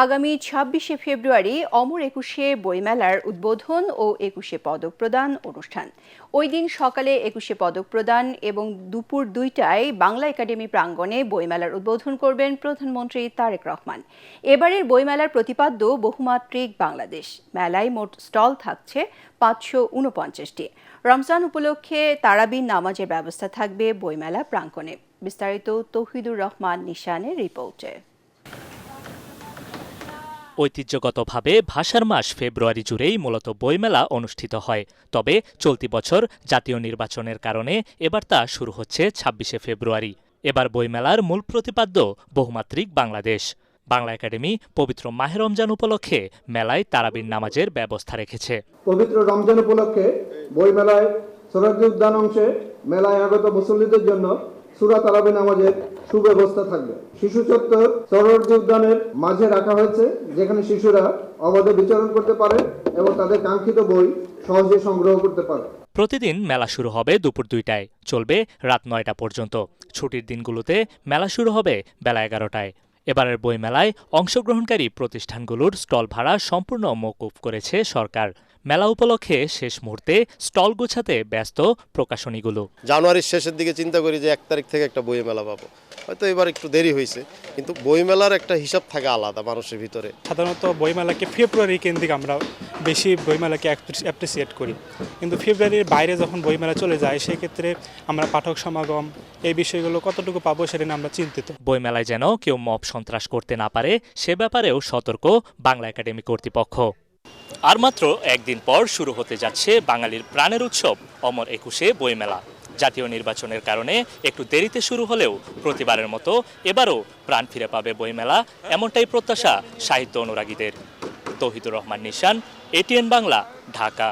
আগামী ২৬শে ফেব্রুয়ারি অমর একুশে বইমেলার উদ্বোধন ও ২১শে পদক প্রদান অনুষ্ঠান। ওই দিন সকালে ২১শে পদক প্রদান এবং দুপুর ২টায় বাংলা একাডেমি প্রাঙ্গণে বইমেলার উদ্বোধন করবেন প্রধানমন্ত্রী তারেক রহমান। এবারের বইমেলার প্রতিপাদ্য বহুমাত্রিক বাংলাদেশ। মেলায় মোট স্টল থাকছে ৫৪৯টি। রমজান উপলক্ষে তারাবির নামাজের ব্যবস্থা থাকবে বইমেলা প্রাঙ্গণে। বিস্তারিত তৌহিদুর রহমান নিশানের রিপোর্টে। ঐতিহ্যগতভাবে ভাষার মাস ফেব্রুয়ারি জুড়েই মূলত বইমেলা অনুষ্ঠিত হয়। তবে চলতি বছর জাতীয় নির্বাচনের কারণে এবার তা শুরু হচ্ছে ২৬শে ফেব্রুয়ারি। এবার বইমেলার মূল প্রতিপাদ্য বহুমাত্রিক বাংলাদেশ। বাংলা একাডেমি পবিত্র মাহে রমজান উপলক্ষে মেলায় তারাবির নামাজের ব্যবস্থা রেখেছে। পবিত্র রমজান উপলক্ষে বইমেলায় সোহরাওয়ার্দী উদ্যান অংশে মেলায় আগত মুসল্লিদের জন্য সূরা তারাবি নামাজের সুব্যবস্থা থাকবে। শিশু চত্বর সোহরাওয়ার্দী উদ্যানের মাঝে রাখা হয়েছে, যেখানে শিশুরা অবাধে বিচরণ করতে পারে এবং তাদের কাঙ্ক্ষিত বই সহজে সংগ্রহ করতে পারে। প্রতিদিন মেলা শুরু হবে দুপুর ২টায়, চলবে রাত ৯টা পর্যন্ত। ছুটির দিনগুলোতে মেলা শুরু হবে বেলা ১১টায়। এবারের বইমেলায় অংশগ্রহণকারী প্রতিষ্ঠানগুলোর স্টল ভাড়া সম্পূর্ণ মওকুফ করেছে সরকার। মেলা উপলক্ষে শেষ মুহূর্তে স্টল গোছাতে ব্যস্ত প্রকাশনীগুলো। জানুয়ারির শেষের দিকে চিন্তা করি যে ১ তারিখ থেকে একটা বইমেলা পাবো, হয়তো এবার একটু দেরি হয়েছে, কিন্তু বইমেলার একটা হিসাব থাকে আলাদা মানুষের ভিতরে। সাধারণত বইমেলাকে ফেব্রুয়ারি কেন্দ্রিক আমরা বেশি বইমেলাকে অ্যাপ্রিসিয়েট করি, কিন্তু ফেব্রুয়ারির বাইরে যখন বইমেলা চলে যায় সেক্ষেত্রে আমরা পাঠক সমাগম এই বিষয়গুলো কতটুকু পাবো সেটা নিয়ে আমরা চিন্তিত। বইমেলায় যেন কেউ মব সন্ত্রাস করতে না পারে সে ব্যাপারেও সতর্ক বাংলা একাডেমি কর্তৃপক্ষ। আর মাত্র একদিন পর শুরু হতে যাচ্ছে বাঙালির প্রাণের উৎসব অমর একুশে বইমেলা। জাতীয় নির্বাচনের কারণে একটু দেরিতে শুরু হলেও প্রতিবারের মতো এবারও প্রাণ ফিরে পাবে বইমেলা, এমনটাই প্রত্যাশা সাহিত্য অনুরাগীদের। তৌহিদুর রহমান নিশান, এটিএন বাংলা, ঢাকা।